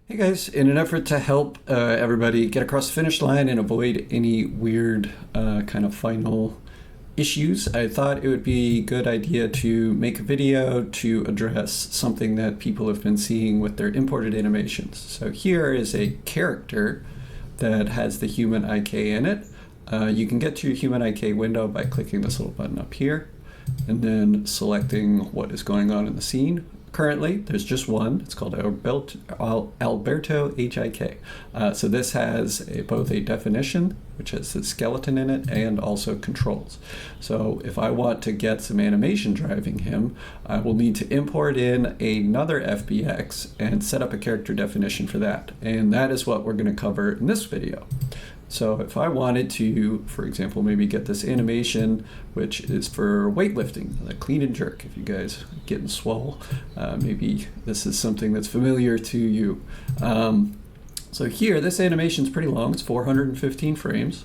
Hey guys, in an effort to help everybody get across the finish line and avoid any weird kind of final issues, I thought it would be a good idea to make a video to address something that people have been seeing with their imported animations. So here is a character that has the human IK in it. You can get to your human IK window by clicking this little button up here and then selecting what is going on in the scene. Currently, there's just one. It's called Alberto HIK. So this has both a definition, which has a skeleton in it, and also controls. So if I want to get some animation driving him, I will need to import in another FBX and set up a character definition for that. And that is what we're going to cover in this video. So if I wanted to, for example, maybe get this animation, which is for weightlifting, like clean and jerk, if you guys are getting swole, maybe this is something that's familiar to you. So here, this animation is pretty long. It's 415 frames,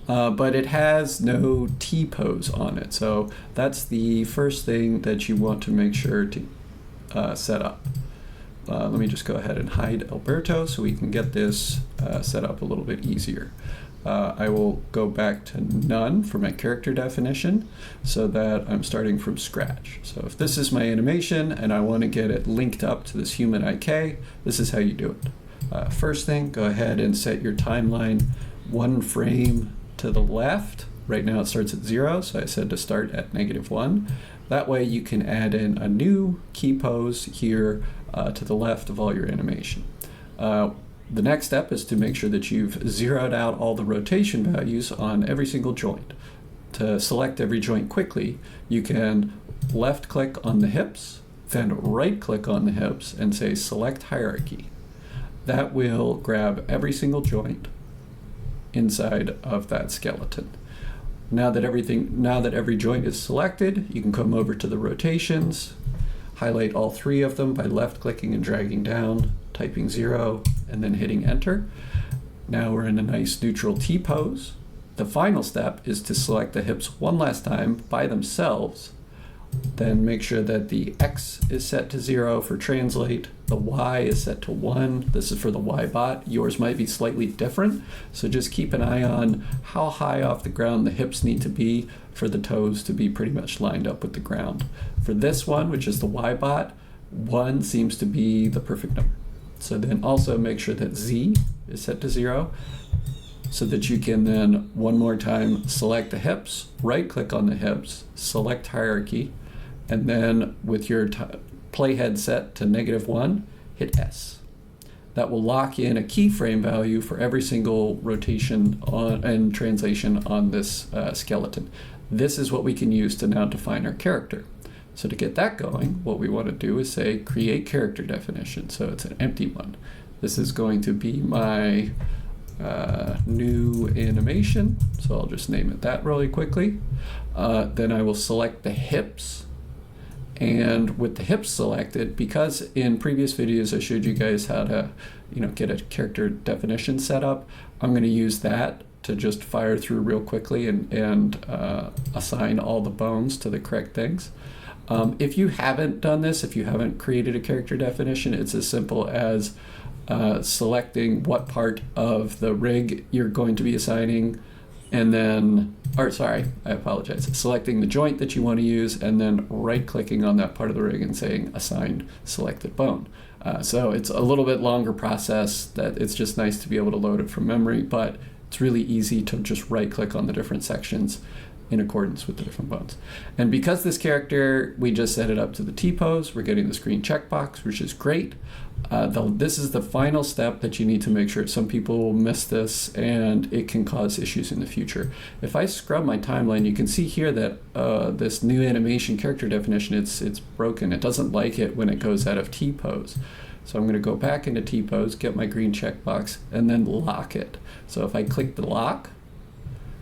but it has no T-pose on it. So that's the first thing that you want to make sure to set up. Let me just go ahead and hide Alberto so we can get this set up a little bit easier. I will go back to none for my character definition so that I'm starting from scratch. So if this is my animation and I want to get it linked up to this human IK, this is how you do it. First thing, go ahead and set your timeline one frame to the left. Right now it starts at 0, so I said to start at -1. That way you can add in a new key pose here to the left of all your animation. The next step is to make sure that you've zeroed out all the rotation values on every single joint. To select every joint quickly, you can left click on the hips, then right click on the hips and say select hierarchy. That will grab every single joint inside of that skeleton. Now that every joint is selected, you can come over to the rotations, highlight all 3 of them by left clicking and dragging down, typing 0, and then hitting enter. Now we're in a nice neutral T pose. The final step is to select the hips one last time by themselves, then make sure that the X is set to 0 for translate, the Y is set to 1. This is for the Y bot. Yours might be slightly different, so just keep an eye on how high off the ground the hips need to be for the toes to be pretty much lined up with the ground. For this one, which is the Y bot, 1 seems to be the perfect number. So then also make sure that Z is set to 0 so that you can then one more time select the hips, right click on the hips, select hierarchy, and then with your playhead set to -1, hit S. That will lock in a keyframe value for every single rotation and translation on this skeleton. This is what we can use to now define our character. So to get that going, what we want to do is say create character definition. So it's an empty one. This is going to be my new animation. So I'll just name it that really quickly. Then I will select the hips. And with the hips selected, because in previous videos I showed you guys how to get a character definition set up, I'm going to use that to just fire through real quickly and assign all the bones to the correct things. If you haven't done this, if you haven't created a character definition, it's as simple as selecting what part of the rig you're going to be assigning, and then, I apologize, selecting the joint that you want to use, and then right-clicking on that part of the rig and saying assign selected bone. So it's a little bit longer process. That it's just nice to be able to load it from memory, but it's really easy to just right-click on the different sections in accordance with the different bones. And because this character, we just set it up to the T-pose, we're getting this green checkbox, which is great. This is the final step that you need to make sure. Some people will miss this and it can cause issues in the future. If I scrub my timeline, you can see here that this new animation character definition, it's broken. It doesn't like it when it goes out of T-pose. So I'm going to go back into T-pose, get my green checkbox, and then lock it. So if I click the lock,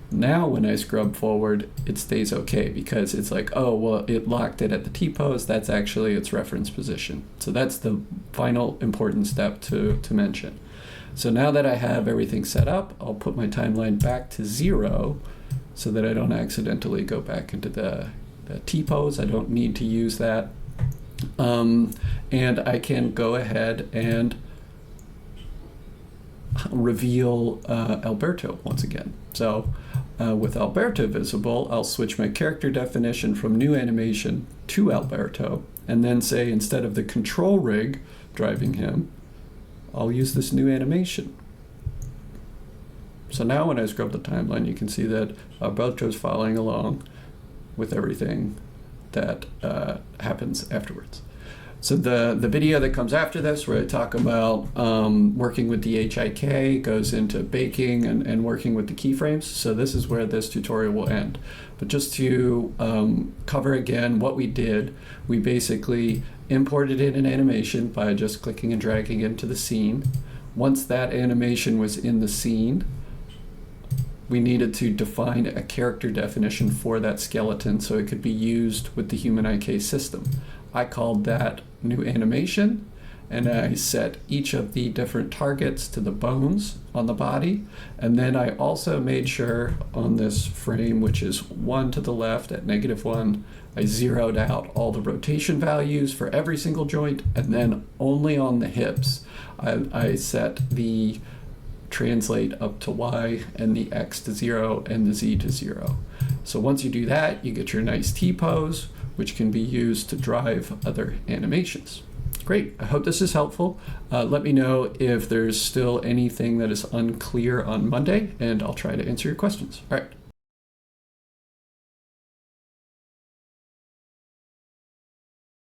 now when I scrub forward, it stays okay because it's like, oh, well, it locked it at the T-pose. That's actually its reference position. So that's the final important step to mention. So now that I have everything set up, I'll put my timeline back to 0 so that I don't accidentally go back into the T-pose. I don't need to use that. And I can go ahead and reveal Alberto once again. So with Alberto visible, I'll switch my character definition from new animation to Alberto, and then say instead of the control rig driving him, I'll use this new animation. So now when I scrub the timeline, you can see that Alberto's following along with everything that happens afterwards. So the video that comes after this, where I talk about working with the HIK, goes into baking and working with the keyframes. So this is where this tutorial will end. But just to cover again what we did, we basically imported in an animation by just clicking and dragging into the scene. Once that animation was in the scene, we needed to define a character definition for that skeleton so it could be used with the human IK system. I called that new animation, and I set each of the different targets to the bones on the body. And then I also made sure on this frame, which is 1 to the left at -1, I zeroed out all the rotation values for every single joint, and then only on the hips, I set the translate up to Y and the X to 0 and the Z to 0. So once you do that, you get your nice T-pose, which can be used to drive other animations. Great, I hope this is helpful. Let me know if there's still anything that is unclear on Monday, and I'll try to answer your questions. All right.